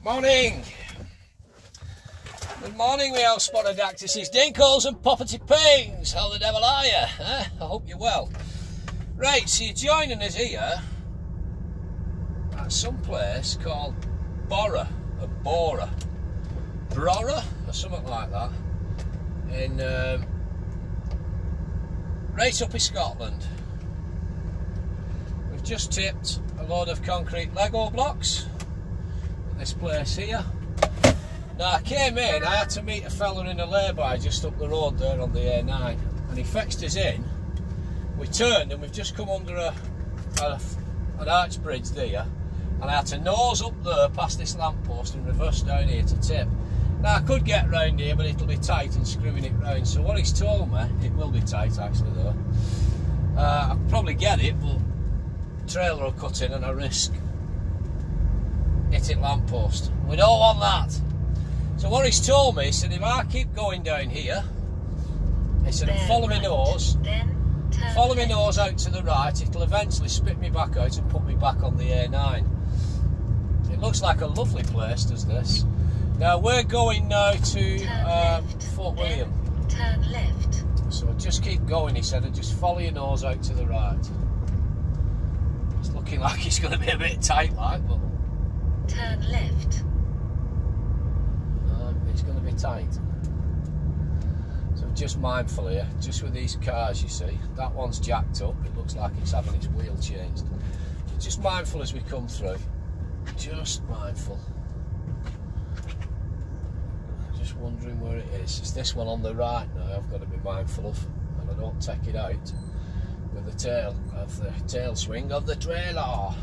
Morning! Good morning, we all spotted actresses, dinkles and poppety pings. How the devil are you? I hope you're well. Right, so you're joining us here at some place called Brora, or Brora, or something like that, in right up in Scotland. We've just tipped a load of concrete Lego blocks at this place here. Now I came in, I had to meet a fella in a lay-by just up the road there on the A9, and he fetched us in. We turned and we've just come under an arch bridge there, and I had to nose up there past this lamppost and reverse down here to tip. Now I could get round here, but it'll be tight and screwing it round, so what he's told me, it will be tight actually though. I'll probably get it, but trailer will cut in and I risk hitting lamppost. We don't want that. So what he's told me, he said if I keep going down here, he said follow my nose, follow my nose out to the right, it'll eventually spit me back out and put me back on the A9. It looks like a lovely place, does this. Now we're going now to Fort William. Turn left. So just keep going, he said, and just follow your nose out to the right. It's looking like it's going to be a bit tight like, but... Turn left. It's going to be tight. So just mindful here, just with these cars you see, that one's jacked up, it looks like it's having its wheel changed. So just mindful as we come through, just mindful. Just wondering where it is. It's this one on the right now I've got to be mindful of, and I don't take it out with the tail swing of the trailer.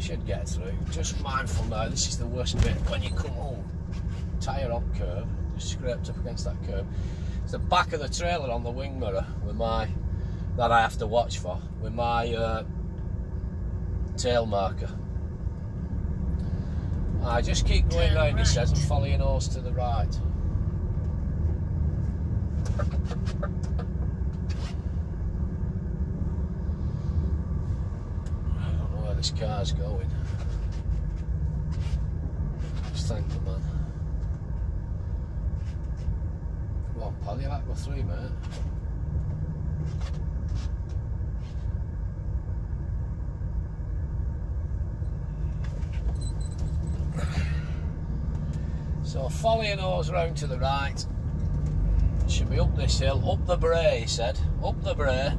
Should get through. Just mindful now, this is the worst bit when you come home. Tyre on curb, just scraped up against that curb. It's the back of the trailer on the wing mirror with that I have to watch for, with my tail marker. I just keep going round, he says, and follow your nose to the right. I don't know where this car's going. Just thank the man. Come on, pal, you like go through, mate. So follow your nose round to the right. Should be up this hill, up the Brora, he said. Up the Brora.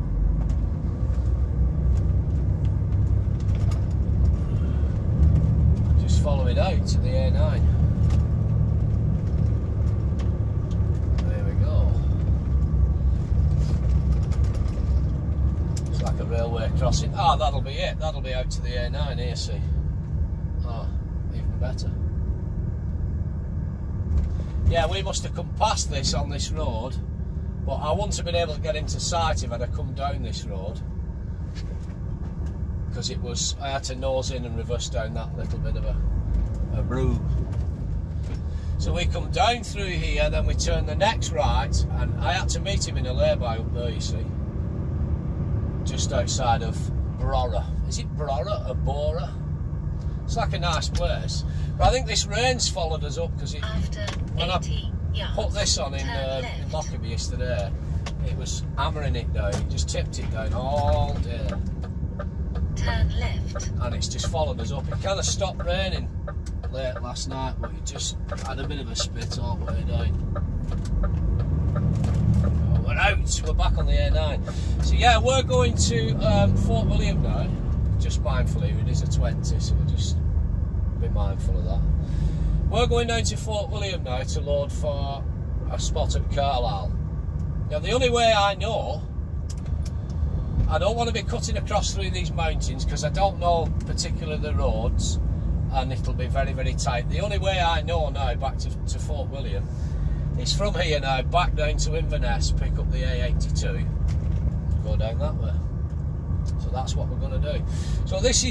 Just follow it out to the A9. There we go. It's like a railway crossing. Ah, that'll be it. That'll be out to the A9 here, see. Oh, even better. Yeah, we must have come past this on this road, but I wouldn't have been able to get into sight if I'd have come down this road, because I had to nose in and reverse down that little bit of a broom. So we come down through here, then we turn the next right, and I had to meet him in a lay-by up there, you see, just outside of Brora. Is it Brora or Brora? It's like a nice place, but I think this rain's followed us up, because when I put this on in Lockerbie yesterday, it was hammering it down. It just tipped it down all day. Turn left. And it's just followed us up. It kind of stopped raining late last night, but it just had a bit of a spit all the way down. Oh, we're out. We're back on the A9. So yeah, we're going to Fort William now. Just mindful here, it is a 20, so we'll just be mindful of that. We're going down to Fort William now to load for a spot at Carlisle. Now the only way I know, I don't want to be cutting across through these mountains because I don't know particularly the roads, and it'll be very, very tight. The only way I know now back to Fort William is from here now, back down to Inverness, pick up the A82, and go down that way. So that's what we're going to do. So this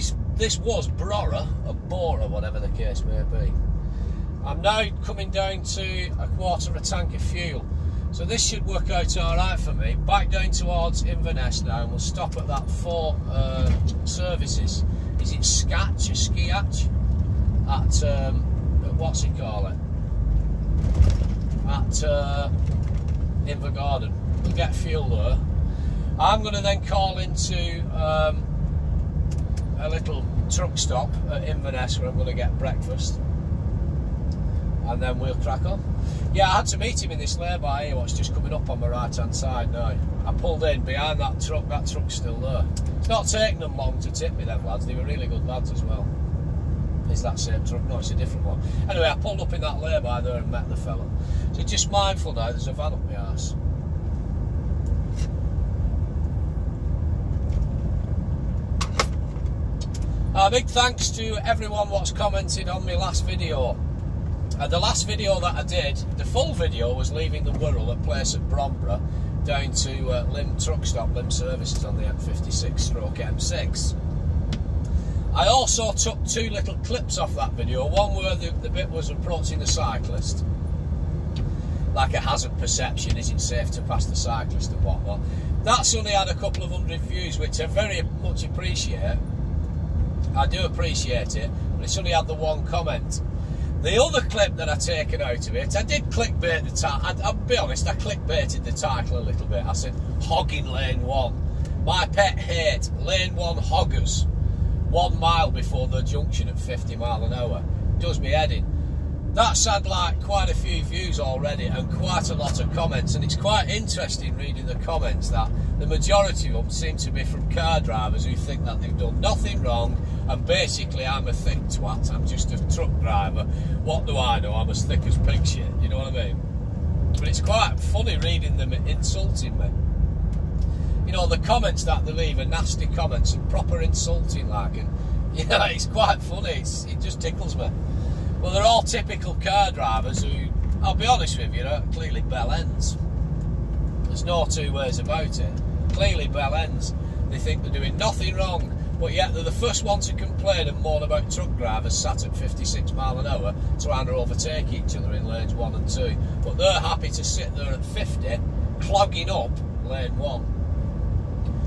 was Brora, or Brora, whatever the case may be. I'm now coming down to a quarter of a tank of fuel. So this should work out alright for me. Back down towards Inverness now, and we'll stop at that Fort Services. Is it Scatch or Skiatch? at what's it called? At Invergarden. We'll get fuel there. I'm going to then call into a little truck stop at Inverness where I'm going to get breakfast, and then we'll crack on. Yeah, I had to meet him in this lay-by here, what's just coming up on my right hand side now. I pulled in behind that truck's still there. It's not taking them long to tip me, them lads, they were really good lads as well. Is that same truck? No, it's a different one. Anyway, I pulled up in that lay-by there and met the fella. So just mindful now, there's a van up my arse. Big thanks to everyone what's commented on my last video. The last video that I did, the full video, was leaving the Wirral, a place at Brora, down to Lim Truck Stop, Lim Services on the M56/M6. I also took two little clips off that video, one where the bit was approaching the cyclist, like a hazard perception, is it safe to pass the cyclist and whatnot. That's only had a couple of 100 views, which I very much appreciate. I do appreciate it, but it's only had the one comment. The other clip that I taken out of it, I did clickbait the title. I'll be honest, I clickbaited the title a little bit. I said, hogging lane 1. My pet hate, lane 1 hoggers. 1 mile before the junction at 50 miles an hour. Does me head in. That's had like quite a few views already and quite a lot of comments, and it's quite interesting reading the comments that the majority of them seem to be from car drivers who think that they've done nothing wrong and basically I'm a thick twat, I'm just a truck driver, what do I know, I'm as thick as pig shit, you know what I mean? But it's quite funny reading them insulting me. You know, the comments that they leave are nasty comments and proper insulting like, and you know, it's quite funny, it just tickles me. Well, they're all typical car drivers who, I'll be honest with you, are clearly bell ends. There's no two ways about it. Clearly bell ends. They think they're doing nothing wrong, but yet they're the first ones to complain and moan about truck drivers sat at 56 miles an hour trying to overtake each other in lanes 1 and 2. But they're happy to sit there at 50, clogging up lane 1.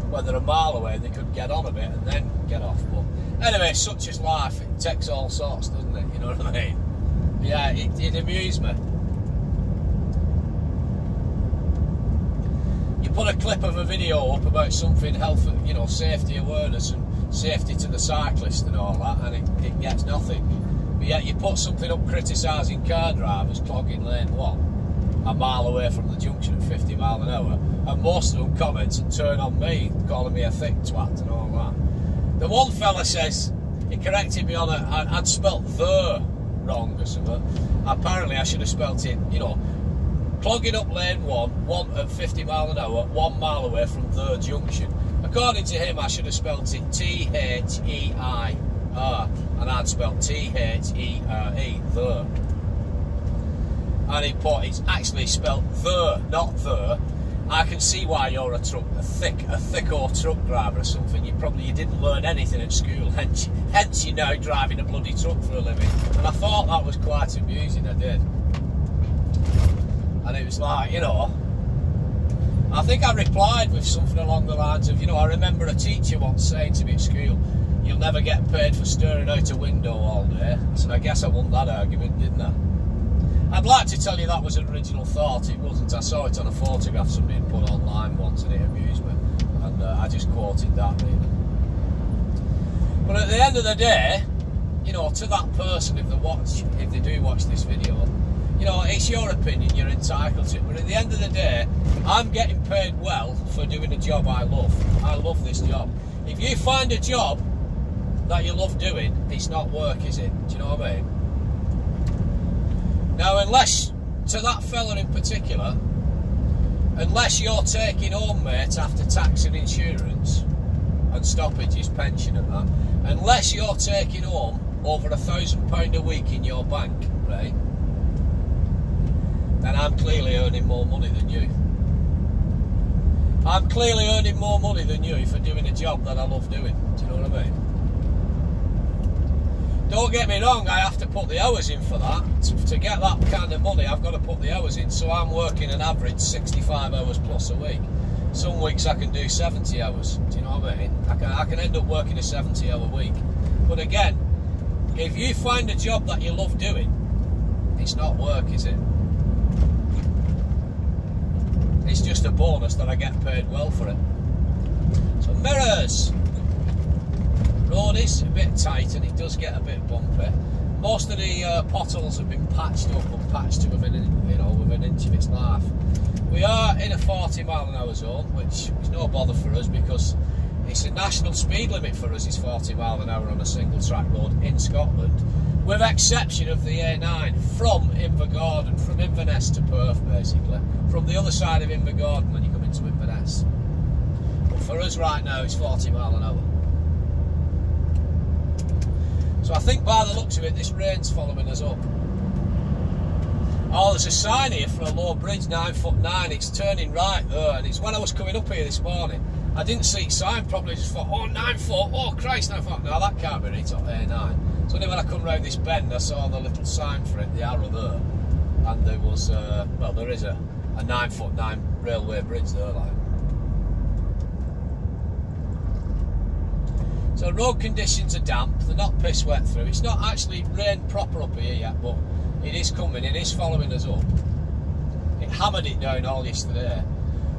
When they're a mile away, they could get on a bit and then get off. But anyway, such is life. It takes all sorts, doesn't it? You know what I mean? Yeah, it amused me. You put a clip of a video up about something health, you know, safety awareness and safety to the cyclist and all that, and it gets nothing. But yet you put something up criticising car drivers clogging lane 1, a mile away from the junction at 50 miles an hour, and most of them comment and turn on me, calling me a thick twat and all that. The one fella says, he corrected me on it, I'd spelt the wrong or something. Apparently I should have spelt it, you know, clogging up lane 1 at 50 miles an hour, 1 mile away from the junction. According to him, I should have spelt it T-H-E-I-R, and I'd spelt T-H-E-R-E, the. And he put, it's actually spelt the, not the. I can see why you're a thick old truck driver or something. You didn't learn anything at school, hence you're now driving a bloody truck for a living. And I thought that was quite amusing, I did. And it was like, you know, I think I replied with something along the lines of, you know, I remember a teacher once saying to me at school, you'll never get paid for staring out a window all day. I said, I guess I won that argument, didn't I? I'd like to tell you that was an original thought. It wasn't. I saw it on a photograph somebody had put online once and it amused me. And I just quoted that, really. But at the end of the day, you know, to that person, if they do watch this video, you know, it's your opinion, you're entitled to it. But at the end of the day, I'm getting paid well for doing a job I love. I love this job. If you find a job that you love doing, it's not work, is it? Do you know what I mean? Now, unless, to that fella in particular, unless you're taking home, mate, after tax and insurance and stoppages, pension and that, unless you're taking home over £1,000 a week in your bank, right, then I'm clearly earning more money than you. I'm clearly earning more money than you for doing a job that I love doing. Do you know what I mean? Don't get me wrong, I have to put the hours in for that. To get that kind of money, I've got to put the hours in. So I'm working an average 65 hours plus a week. Some weeks I can do 70 hours. Do you know what I mean? I can end up working a 70-hour week. But again, if you find a job that you love doing, it's not work, is it? It's just a bonus that I get paid well for it. So mirrors. Road is a bit tight and it does get a bit bumpy. Most of the potholes have been patched up and patched to within an inch of its life. We are in a 40-mile-an-hour zone, which is no bother for us because it's a national speed limit for us. It's 40 miles an hour on a single track road in Scotland, with exception of the A9 from Invergordon, from Inverness to Perth, basically, from the other side of Invergordon when you come into Inverness. But for us right now, it's 40 miles an hour. So I think by the looks of it, this rain's following us up. Oh, there's a sign here for a low bridge, 9'9". It's turning right there, and it's when I was coming up here this morning, I didn't see a sign, probably just thought, oh, 9 foot, oh Christ, 9 foot. No, that can't be right, it's on A9. So then when I come round this bend, I saw the little sign for it, the arrow there, and there was, well, there is a 9'9" railway bridge there, like. So road conditions are damp, they're not piss wet through. It's not actually rained proper up here yet, but it is coming, it is following us up. It hammered it down all yesterday.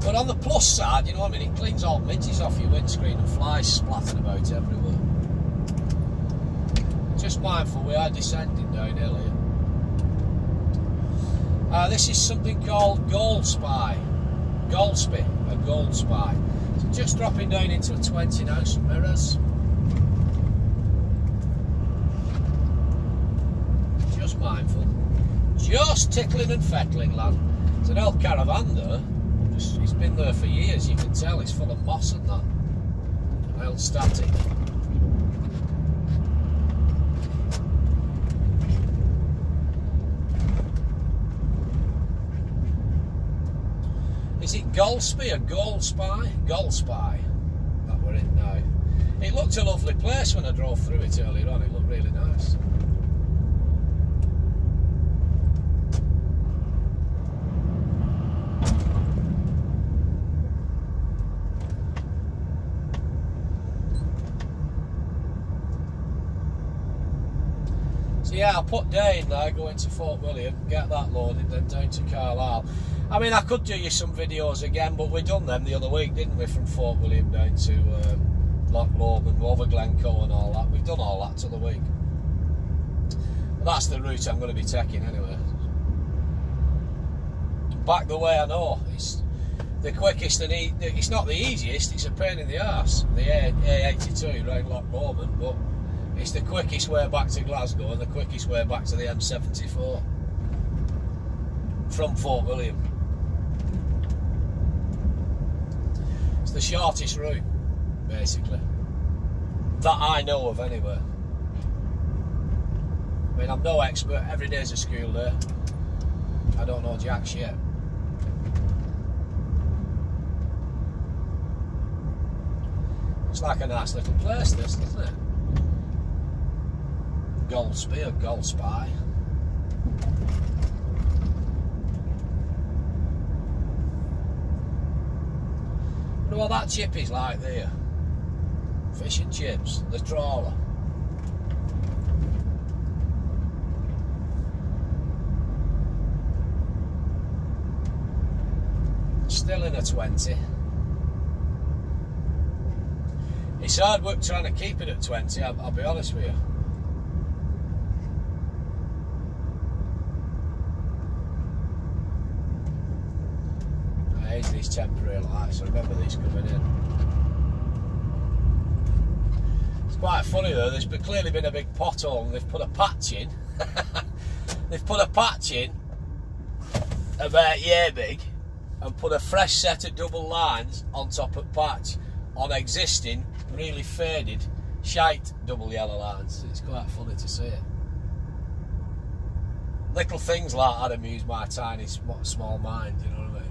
But on the plus side, you know what I mean, it cleans all midges off your windscreen and flies splattered about everywhere. Just mindful, we are descending downhill here. This is something called Gold Spy. Goldsby, a Gold Spy. So just dropping down into a 20 now, some mirrors. Just mindful. Just tickling and fettling, lad. It's an old caravan there. It's been there for years, you can tell. It's full of moss and that. An old static. Is it Goldsby or Gold Spy? Gold Spy. That we're in now. It looked a lovely place when I drove through it earlier on. It looked really nice. Yeah, I'll put Tain now, go into Fort William, get that loaded, then down to Carlisle. I mean, I could do you some videos again, but we done them the other week, didn't we, from Fort William down to Loch Lomond, over Glencoe and all that. We've done all that till the week. But that's the route I'm going to be taking anyway. Back the way I know. It's the quickest and it's not the easiest, it's a pain in the arse, the A82 round Loch Lomond, but it's the quickest way back to Glasgow and the quickest way back to the M74 from Fort William. It's the shortest route, basically, that I know of anyway. I mean, I'm no expert, every day's a school day. I don't know jack shit. It's like a nice little place, this, doesn't it? Goldsby or Gold Spy. Wonder what that chip is like there. Fish and chips, the trawler. Still in a 20. It's hard work trying to keep it at 20, I'll be honest with you. These temporary lights, so remember these coming in. It's quite funny though, there's clearly been a big pothole and they've put a patch in. They've put a patch in about yay big and put a fresh set of double lines on top of patch on existing, really faded, shite double yellow lines. It's quite funny to see it. Little things like that amuse my tiny small mind, you know what I mean?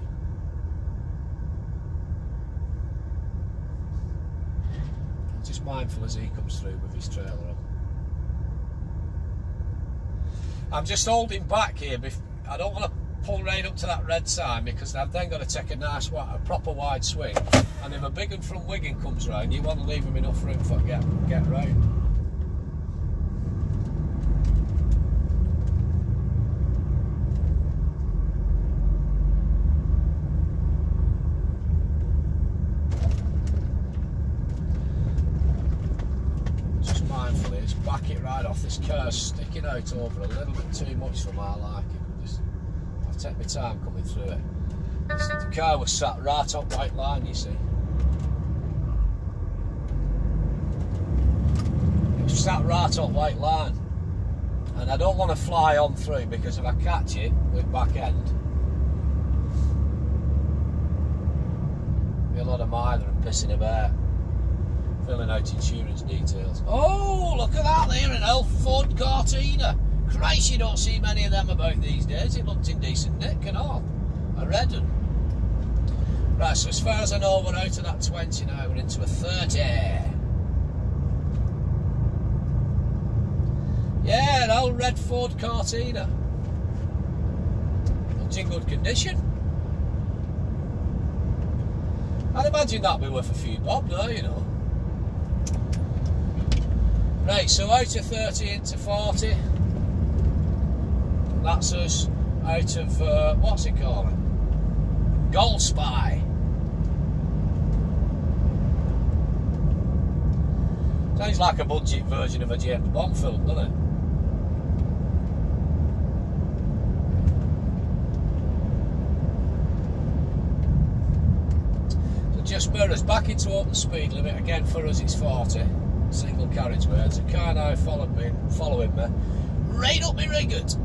Just mindful as he comes through with his trailer on. I'm just holding back here. I don't want to pull right up to that red sign because I've then got to take a proper wide swing. And if a big one from Wigan comes round, you want to leave him enough room for get round. off, this car's sticking out over a little bit too much for my liking. I'll take my time coming through it. The car was sat right up white line, you see. It was sat right up white line. And I don't want to fly on through, because if I catch it with back end, it'll be a lot of miler and pissing about, filling out insurance details. Oh, look at that there, an old Ford Cortina. Christ, you don't see many of them about these days. It looked in decent nick and all. A red one. Right, so as far as I know, we're out of that 20 now, we're into a 30. Yeah, an old red Ford Cortina. Looks in good condition. I'd imagine that'd be worth a few bob now, you know. Right, so out of 30 into 40. That's us out of, what's it called? Gold Spy. Sounds like a budget version of a James Bond film, doesn't it? So just mirrors back into open speed limit. Again, for us it's 40. Single carriageway. There's a car now following me. Right up my rigged.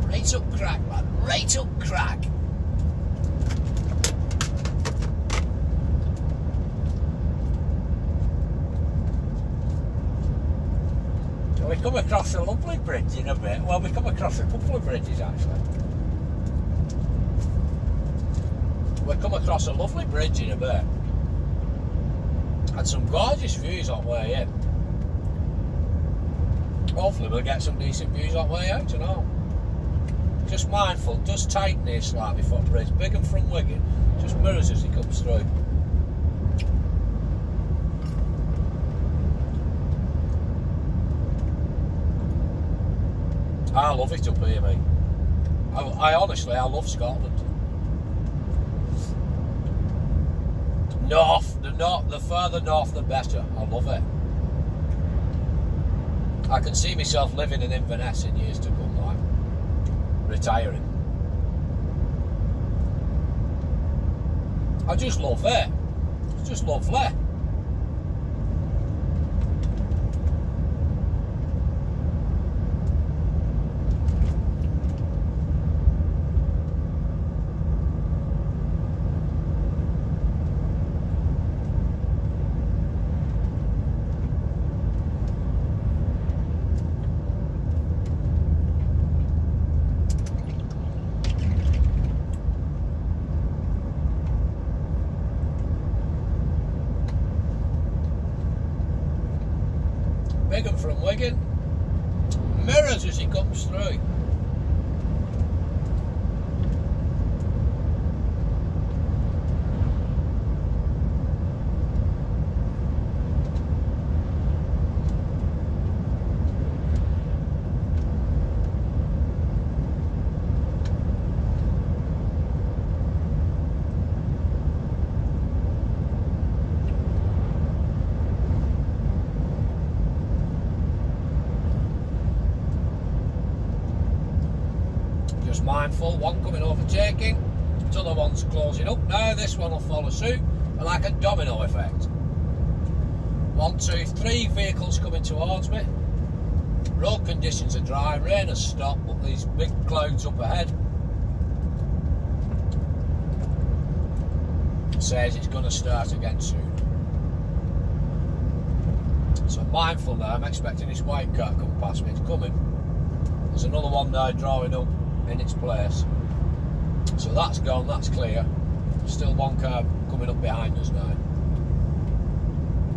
Right up crack, man. Right up crack. So we come across a lovely bridge in a bit. Well, we come across a couple of bridges actually. We come across a lovely bridge in a bit. Had some gorgeous views on way in. Hopefully we'll get some decent views on way out and all. Just mindful, does tighten here slightly for the bridge. Big and from Wigan, just mirrors as he comes through. I love it up here, mate. I honestly, I love Scotland. North, the further north the better. I love it. I can see myself living in Inverness in years to come, like retiring. I just love it. It's just lovely. Big from Wigan, mirrors as he comes through. Mindful, one coming overtaking, the other one's closing up now. This one will follow suit, and like a domino effect. 1, 2, 3 vehicles coming towards me. Road conditions are dry, rain has stopped, but these big clouds up ahead says it's going to start again soon. So I'm mindful now. I'm expecting this white car to come past me. It's coming. There's another one now drawing up in its place, so that's gone, that's clear. Still one car coming up behind us now,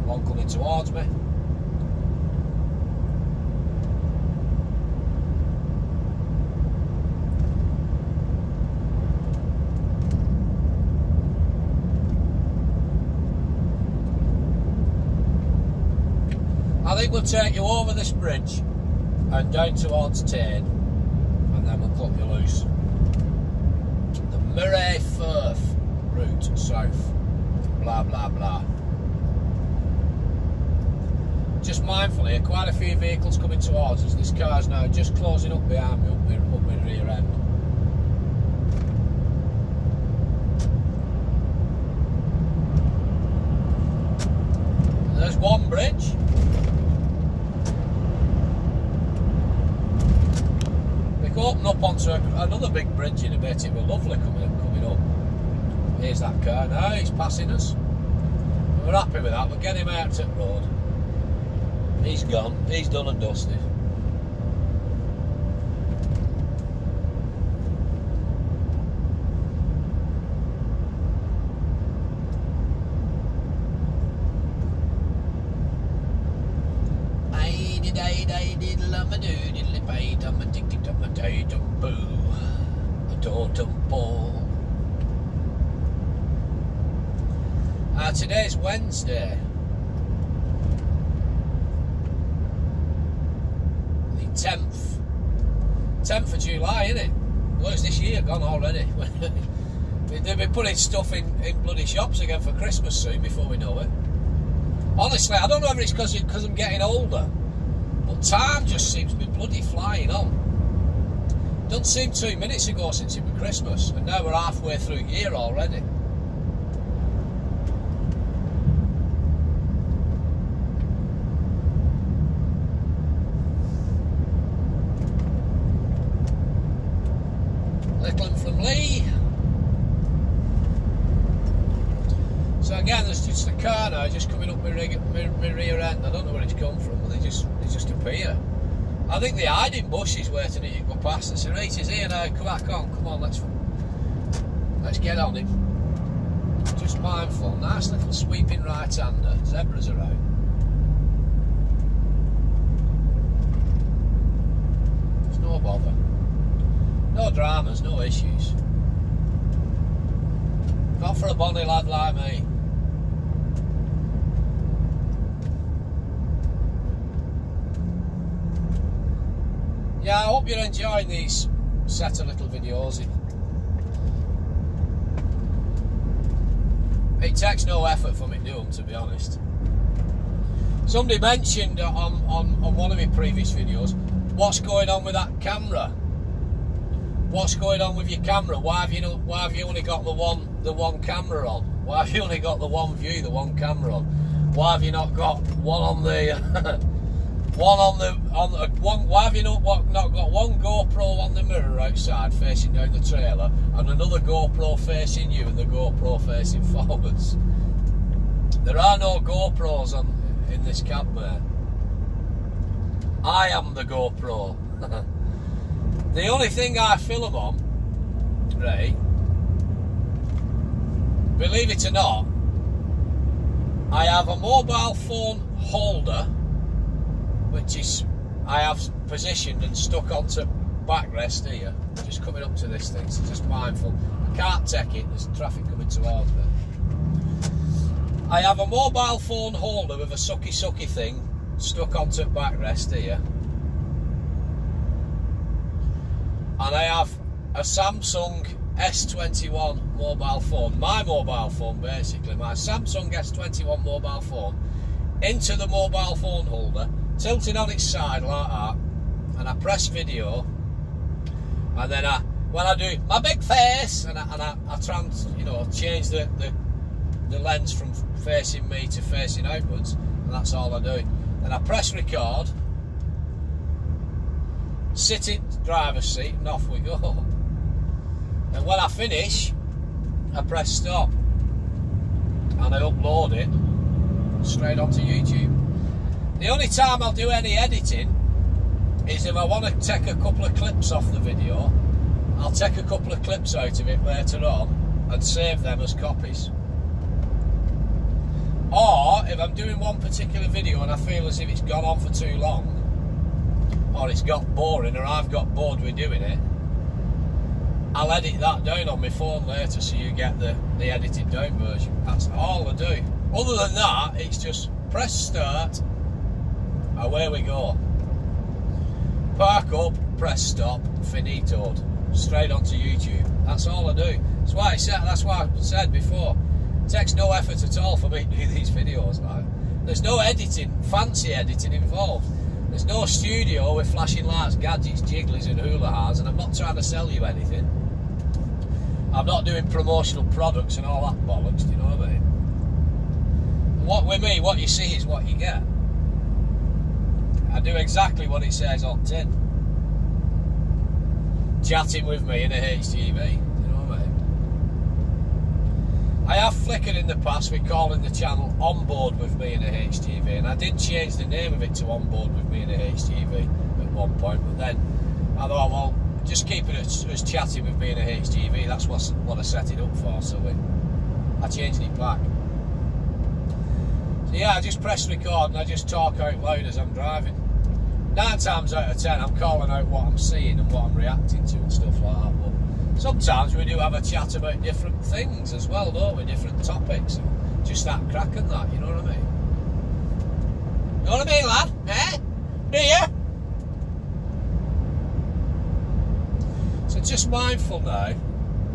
one coming towards me. I think we'll take you over this bridge and down towards Tain, and then we'll cut you loose. The Murray Firth route south. Blah blah blah. Just mindful here, quite a few vehicles coming towards us. This car's now just closing up behind me, up my rear end. There's one bridge. We can open up onto another big bridge in a bit. It will be lovely coming up. Here's that car now, he's passing us. We're happy with that, we'll get him out to the road. He's gone, he's done and dusted. Today's Wednesday, the 10th of July, isn't it? Well, it's this year gone already. They'll be putting stuff in bloody shops again for Christmas soon before we know it. Honestly, I don't know if it's because I'm getting older, but time just seems to be bloody flying on. Doesn't seem 2 minutes ago since it was Christmas, and now we're halfway through the year already. So again, there's just a car now just coming up my rear end. I don't know where it's come from, but they just appear. I think they're hiding bushes waiting at you to go past. They say, right, he's here now, come on, let's get on him. Just mindful, nice little sweeping right-hander, zebras around. There's no bother. No dramas, no issues. Not for a bonny lad like me. Yeah, I hope you're enjoying these set of little videos. It takes no effort for me to do them, to be honest. Somebody mentioned on one of my previous videos, what's going on with that camera? What's going on with your camera? Why have you only got the one camera on? Why have you only got the one view, the one camera on? Why have you not got one on the why have you not got one GoPro on the mirror outside facing down the trailer and another GoPro facing you and the GoPro facing forwards? There are no GoPros in this cab, mate. I am the GoPro. The only thing I film on, right, believe it or not, I have a mobile phone holder, which is I have positioned and stuck onto backrest here, just coming up to this thing, so just mindful. I can't take it, there's traffic coming towards me. I have a mobile phone holder with a sucky thing stuck onto backrest here. And I have a Samsung S21 mobile phone, my mobile phone basically, my Samsung S21 mobile phone, into the mobile phone holder, tilted on its side like that, and I press video, and then when I do my big face, and I change the lens from facing me to facing outwards, and that's all I do. Then I press record, sit in the driver's seat, and off we go. And when I finish, I press stop, and I upload it straight onto YouTube. The only time I'll do any editing is if I want to take a couple of clips off the video. I'll take a couple of clips out of it later on and save them as copies. Or if I'm doing one particular video and I feel as if it's gone on for too long, or it's got boring, or I've got bored with doing it, I'll edit that down on my phone later so you get the edited down version. That's all I do. Other than that, it's just press start, away we go. Park up, press stop, finitoed. Straight onto YouTube. That's all I do. That's why I said before. It takes no effort at all for me to do these videos. Like. There's no editing, fancy editing involved. There's no studio with flashing lights, gadgets, jigglies and hula hours, and I'm not trying to sell you anything. I'm not doing promotional products and all that bollocks, do you know what I mean? What with me, what you see is what you get. I do exactly what it says on tin. Chatting with me in a HGV, you know what I mean? I have flickered in the past with calling the channel On Board With Me in a HGV, and I did change the name of it to On Board With Me in a HGV at one point, but then I thought, well, just keep it as Chatting With Me in a HGV, that's what I set it up for, so I changed it back. So yeah, I just press record and I just talk out loud as I'm driving. 9 times out of 10 I'm calling out what I'm seeing and what I'm reacting to and stuff like that, but sometimes we do have a chat about different things as well, don't we? Different topics, and just start cracking that, you know what I mean? You know what I mean, lad? Eh? Do you? So just mindful now.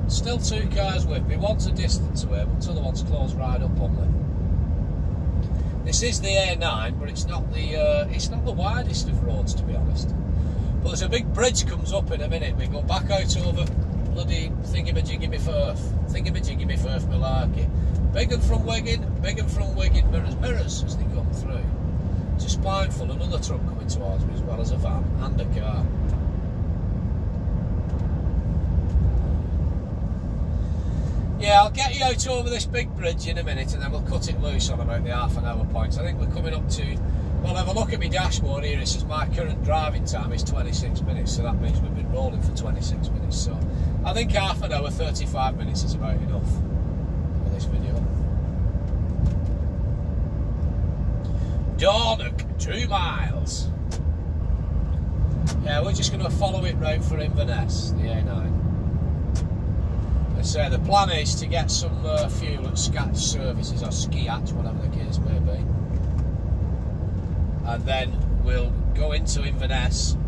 Still 2 cars with me. One's a distance away, but the other one's close right up on me. This is the A9, but it's not the widest of roads, to be honest. But there's a big bridge comes up in a minute. We go back out over bloody thingy-majiggy firth, malarkey. Big and from Wigan, mirrors as they come through. Just mindful, another truck coming towards me as well as a van and a car. Yeah, I'll get you out over this big bridge in a minute and then we'll cut it loose on about the half-an-hour point. I think we're coming up to, well, have a look at my dashboard here. It says my current driving time is 26 minutes, so that means we've been rolling for 26 minutes. So I think half an hour, 35 minutes is about enough for this video. Dornoch, 2 miles. Yeah, we're just going to follow it round for Inverness, the A9. So the plan is to get some fuel at Scatch Services or Skiatch, whatever the case may be, and then we'll go into Inverness.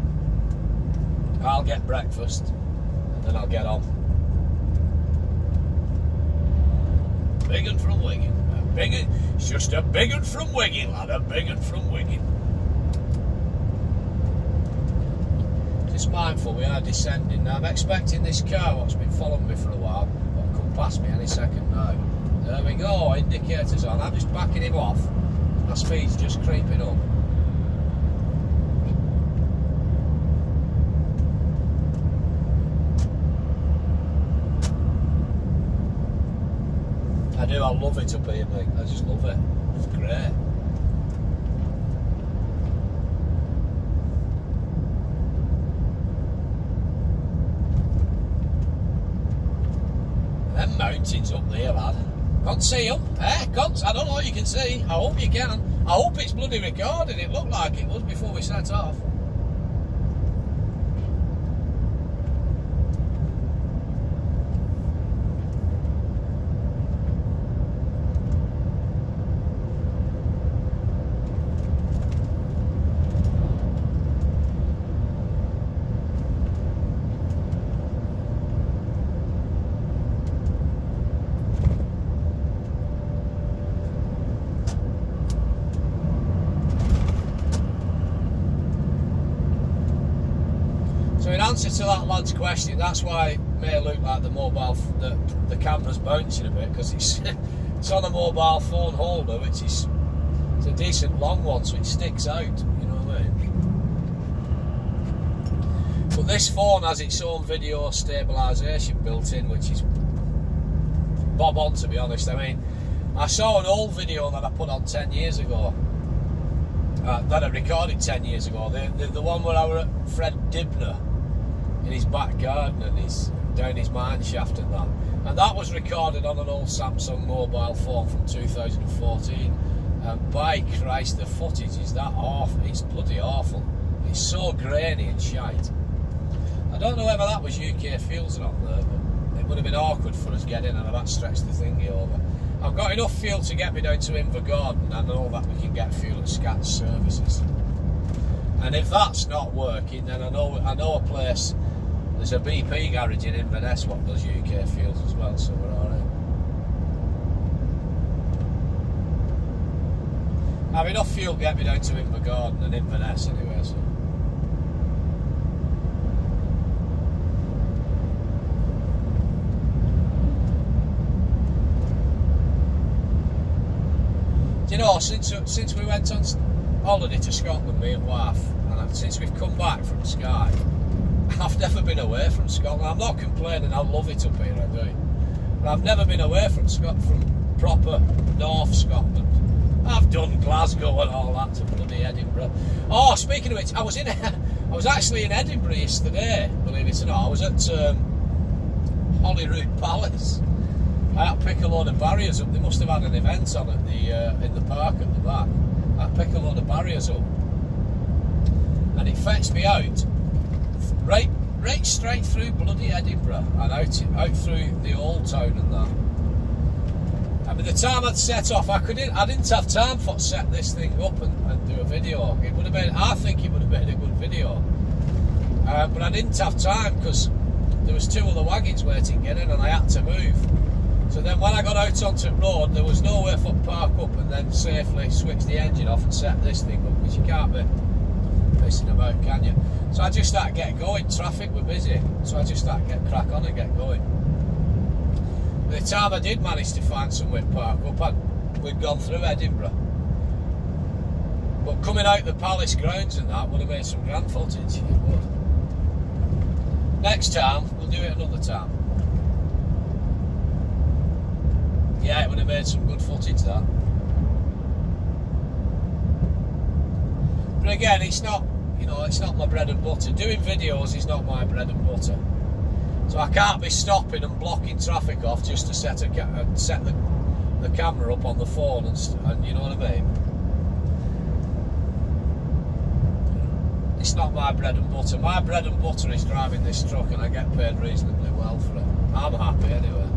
I'll get breakfast and then I'll get on. Big un from Wigan, it's just a big un from Wigan, lad, a big un from Wigan. Just mindful, we are descending now. I'm expecting this car, what's been following me for a while, will come past me any second now. There we go, indicators on. I'm just backing him off. My speed's just creeping up. I do, I love it up here, mate. I just love it. It's great. Them mountains up there, lad. Can't see them. Eh? Can't. I don't know what you can see. I hope you can. I hope it's bloody recorded. It looked like it was before we set off. So in answer to that lad's question, that's why it may look like the mobile, the camera's bouncing a bit, because it's on a mobile phone holder, which is it's a decent long one, so it sticks out. You know what I mean? But this phone has its own video stabilisation built in, which is bob on, to be honest. I mean, I saw an old video that I put on 10 years ago. That I recorded 10 years ago. The one where I were at Fred Dibner in his back garden and he's down his mine shaft and that. And that was recorded on an old Samsung mobile phone from 2014. And by Christ, the footage is that awful. It's bloody awful. It's so grainy and shite. I don't know whether that was UK fuels or not there, but it would have been awkward for us getting and I've had to stretch the thingy over. I've got enough fuel to get me down to Invergordon. I know that we can get fuel at Scatch Services. And if that's not working, then I know a place. There's a BP garage in Inverness what does UK fuels as well, so we're alright. I have enough fuel to get me down to Invergordon and Inverness anyway, so. Do you know, since we went on holiday to Scotland, me and wife, and since we've come back from Skye, I've never been away from Scotland. I'm not complaining, I love it up here, I do. But I've never been away from proper North Scotland. I've done Glasgow and all that to bloody Edinburgh. Oh, speaking of which, I was actually in Edinburgh yesterday, believe it or not. I was at Holyrood Palace. I had to pick a load of barriers up. They must have had an event on at in the park at the back. I had to pick a load of barriers up. And it fetched me out right straight through bloody Edinburgh and out through the old town and that. I mean, the time I'd set off, I didn't have time to set this thing up and do a video. It would have been, I think it would have been a good video, but I didn't have time because there was 2 other wagons waiting in and I had to move. So then when I got out onto the road, there was nowhere for to park up and then safely switch the engine off and set this thing up, because you can't be messing about, can you? So I just started getting going. Traffic were busy, so I just started getting crack on and get going. By the time I did manage to find somewhere to park up, we'd gone through Edinburgh. But coming out the palace grounds and that would have made some grand footage. It would. Next time, we'll do it another time. Yeah, it would have made some good footage, that. But again, it's not, you know, it's not my bread and butter. Doing videos is not my bread and butter. So I can't be stopping and blocking traffic off just to set the camera up on the phone and you know what I mean? It's not my bread and butter. My bread and butter is driving this truck and I get paid reasonably well for it. I'm happy anyway.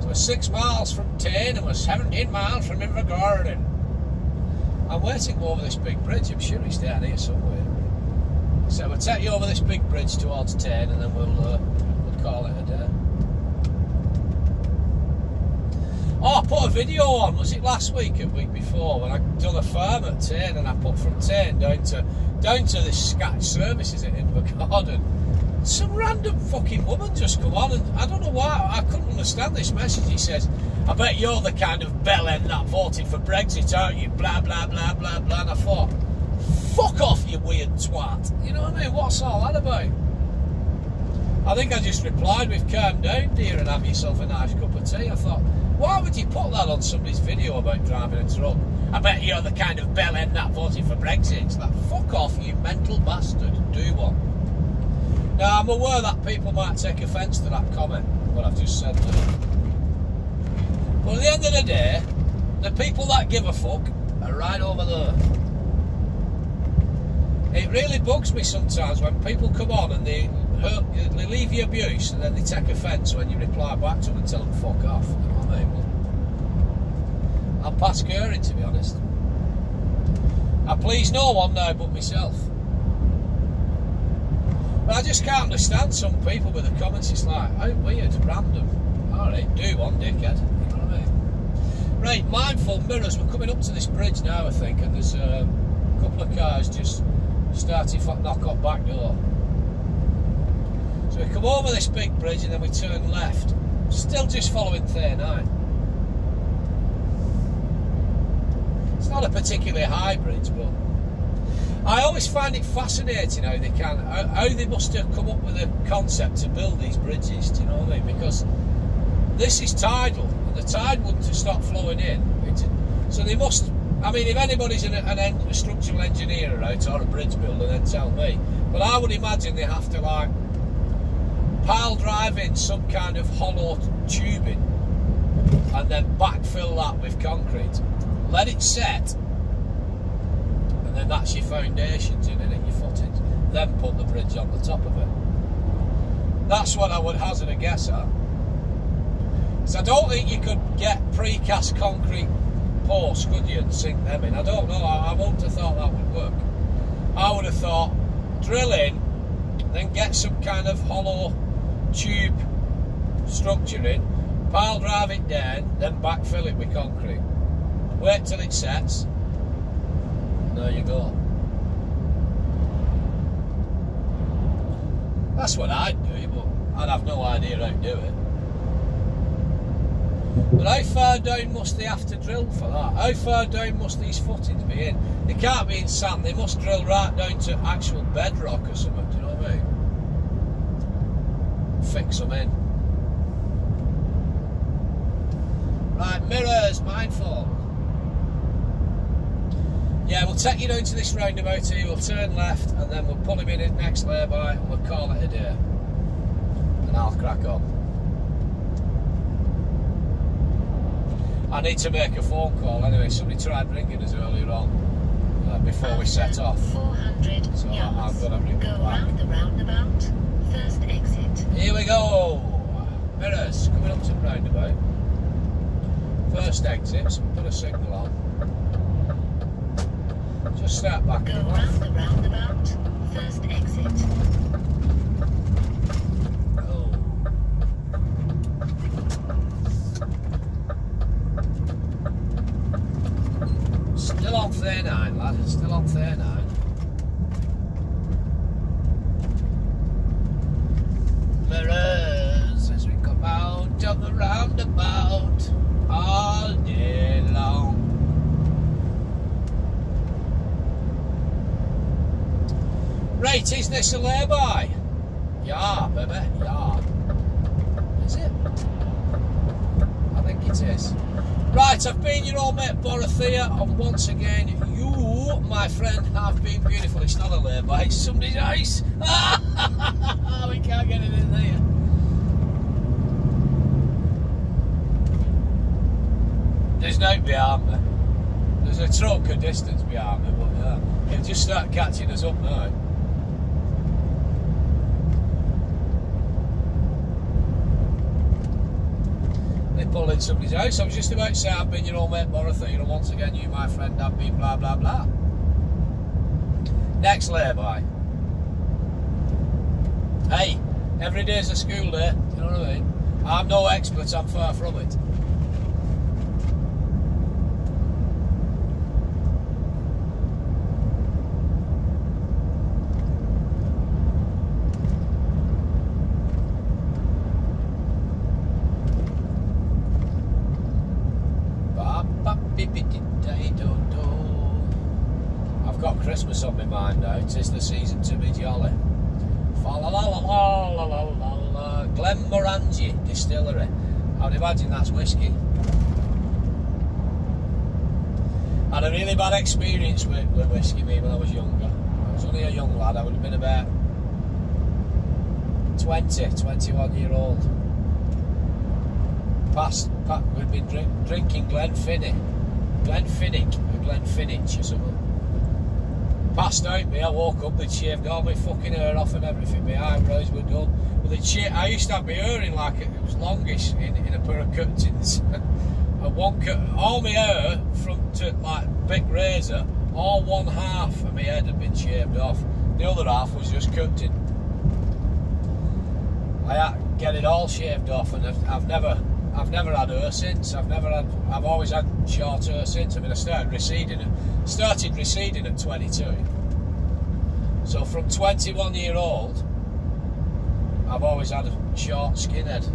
So we're 6 miles from Tain and we're 17 miles from Invergordon. I'm waiting to go over this big bridge. I'm sure it's down here somewhere. So we'll take you over this big bridge towards Tain and then we'll call it a day. Oh, I put a video on, was it last week or the week before, when I done a farm at Tain, and I put from Tain down to this Scotch Services at Invergordon. Some random fucking woman just come on, and I don't know why, I couldn't understand this message. He says, I bet you're the kind of bellend that voted for Brexit, aren't you? Blah, blah, blah, blah, blah. And I thought, fuck off, you weird twat. You know what I mean? What's all that about? I think I just replied with, calm down, dear, and have yourself a nice cup of tea. I thought, why would you put that on somebody's video about driving a truck? I bet you're the kind of bellend that voted for Brexit. It's like, fuck off, you mental bastard. Do one. Now, I'm aware that people might take offence to that comment, what I've just said there. But at the end of the day, the people that give a fuck are right over there. It really bugs me sometimes when people come on and they leave you abuse and then they take offence when you reply back to them and tell them fuck off. You know what I mean? Well, I'm past caring, to be honest. I please no one now but myself. But I just can't understand some people with the comments. It's like, how weird, random. Alright, do one, dickhead. You know what I mean? Right, mindful mirrors. We're coming up to this bridge now, I think, and there's a couple of cars just starting to knock on back door. So we come over this big bridge and then we turn left. Still just following Tain. It's not a particularly high bridge, but I always find it fascinating how they must have come up with a concept to build these bridges, do you know what I mean? Because this is tidal, and the tide wouldn't have stopped flowing in. So they must, I mean, if anybody's a structural engineer out or a bridge builder, then tell me. But I would imagine they have to like pile drive in some kind of hollow tubing and then backfill that with concrete. Let it set. And then that's your foundations in it and your footings. Then put the bridge on the top of it. That's what I would hazard a guess at. So I don't think you could get precast concrete posts, could you, and sink them in? I don't know. I wouldn't have thought that would work. I would have thought drill in, then get some kind of hollow tube structure in, pile drive it down, then backfill it with concrete. Wait till it sets, and there you go. That's what I'd do, but I'd have no idea how to do it. But how far down must they have to drill for that? How far down must these footings be in? They can't be in sand, they must drill right down to actual bedrock or something, do you know what I mean? Fix them in. Right, mirrors, mindful. Yeah, we'll take you down to this roundabout here, we'll turn left and then we'll pull him in his next lay-by and we'll call it a day. And I'll crack on. I need to make a phone call anyway, somebody tried ringing us earlier on before we set off. 400 so yards. I've got to ring Go them back. round the roundabout, first exit. Here we go! Mirrors, coming up to the roundabout. First exit, so we'll put a signal on. Just start back. Go round the roundabout, first exit. Oh. Still on 39, lad. Still on 39. Mirrors as we come out of the roundabout all day long. Right, is this a lay-by? Yeah, baby, yeah. Is it? I think it is. Right, I've been your old mate Borothea, and once again, you, my friend, have been beautiful. It's not a lay-by, it's somebody's house. We can't get it in there. There's no behind me. There's a truck a distance behind me, but yeah, it'll just start catching us up now. They pulled in somebody's house. I was just about to say I've been your old mate Borothea, and once again you, my friend, have been blah blah blah. Next lay-by. Hey, every day's a school day, you know what I mean? I'm no expert, I'm far from it. I've got Christmas on my mind now. 'Tis the season to be jolly. Glenmorangie Distillery. I would imagine that's whiskey. I had a really bad experience with whiskey when I was younger. I was only a young lad. I would have been about 21 year old. We'd been drinking Glenfiddich or something. Passed out me, I woke up, they'd shaved all my fucking hair off and everything, my eyebrows were done. But I used to have my hair in like it was longish in a pair of curtains. And all my hair from to like big razor, all one half of my head had been shaved off. The other half was just curtain. I had to get it all shaved off, and I've never had hair since. I've always had short hair since. I mean, I started receding at 22. So from 21 year old, I've always had a short skinhead.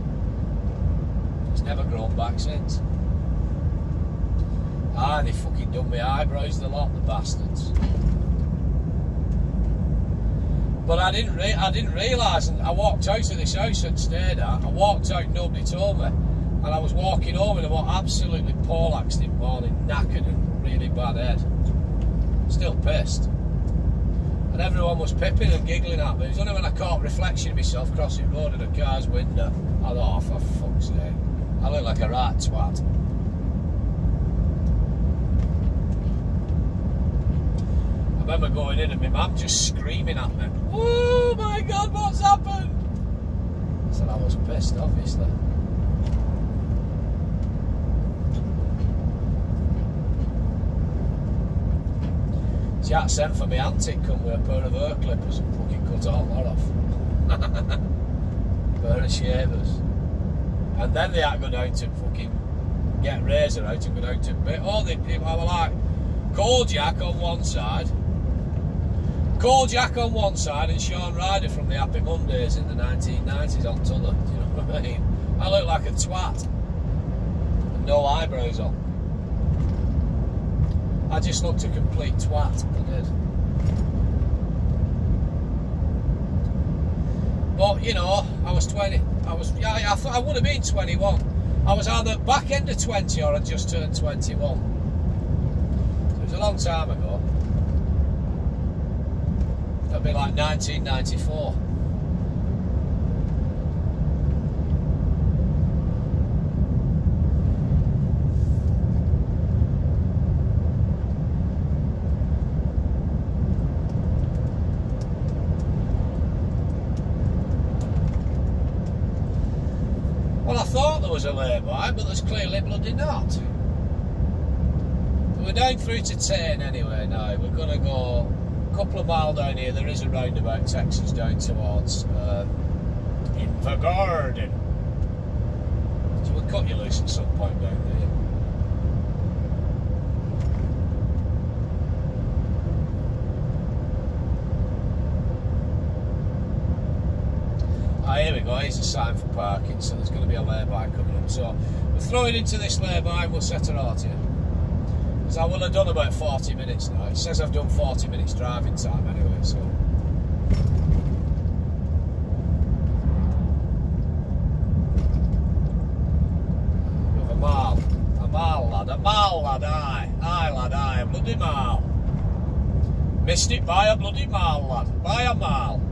It's never grown back since. Ah, they fucking done my eyebrows the lot, the bastards. But I didn't realise, and I walked out of this house and stayed at. I walked out, nobody told me. And I was walking home and I was absolutely poleaxed in the morning, knackered and really bad head. Still pissed. And everyone was pipping and giggling at me. It was only when I caught a reflection of myself crossing the road in a car's window, I thought, oh, for fuck's sake, I look like a right twat. I remember going in and my mum just screaming at me, oh my God, what's happened? I said I was pissed, obviously. Jack sent for me antic come with a pair of hair clippers and fucking cut all that off. Pair of shavers. And then they had to go down to fucking get razor out and go down to bit. All the people were like Jack on one side. Jack on one side and Sean Ryder from the Happy Mondays in the 1990s on t'other. Do you know what I mean? I look like a twat. And no eyebrows on. I just looked a complete twat, I did. But, you know, I was 20. I thought I would have been 21. I was either back end of 20 or I'd just turned 21. So it was a long time ago. That'd be like 1994. Well, I thought there was a lay-by, but there's clearly bloody not. We're down through to Tain anyway now. We're going to go a couple of miles down here. There is a roundabout takes us down towards Invergarden. So we'll cut you loose at some point down there. Ah, here we go, here's a sign for parking, so there's going to be a lay-by coming up. So we'll throw it into this lay-by and we'll set her out here. Because I will have done about 40 minutes now. It says I've done 40 minutes driving time anyway, so. With a mile lad, aye lad, a bloody mile. Missed it by a bloody mile lad, by a mile.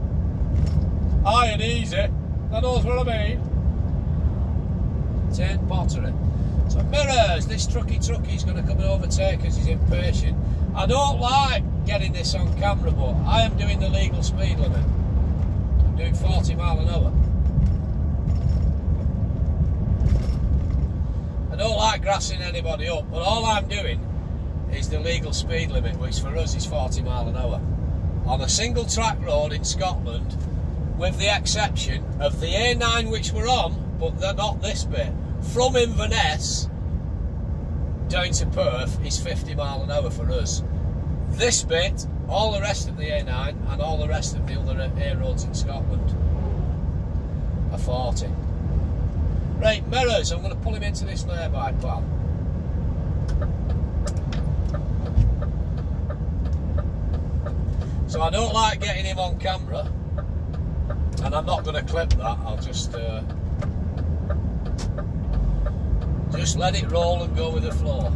Aye and easy, that knows what I mean. Tain Pottery. So mirrors, this trucky's going to come and overtake us, he's impatient. I don't like getting this on camera, but I am doing the legal speed limit. I'm doing 40 miles an hour. I don't like grassing anybody up, but all I'm doing is the legal speed limit, which for us is 40 miles an hour. On a single track road in Scotland, with the exception of the A9 which we're on, but they're not this bit. From Inverness down to Perth is 50 miles an hour for us. This bit, all the rest of the A9 and all the rest of the other A roads in Scotland are 40. Right, mirrors, I'm going to pull him into this lay-by, pal. So I don't like getting him on camera, and I'm not going to clip that. I'll just let it roll and go with the flow.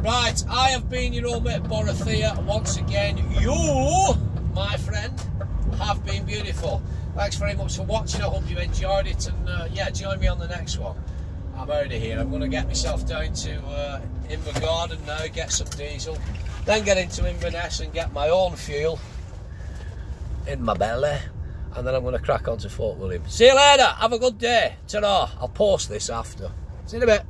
Right, I have been your old mate Borothea once again. You, my friend, have been beautiful. Thanks very much for watching. I hope you enjoyed it, and yeah, join me on the next one. I'm out of here. I'm going to get myself down to Invergarden now, get some diesel, then get into Inverness and get my own fuel in my belly, and then I'm going to crack on to Fort William. See you later. Have a good day. Ta-ra. I'll post this after. See you in a bit.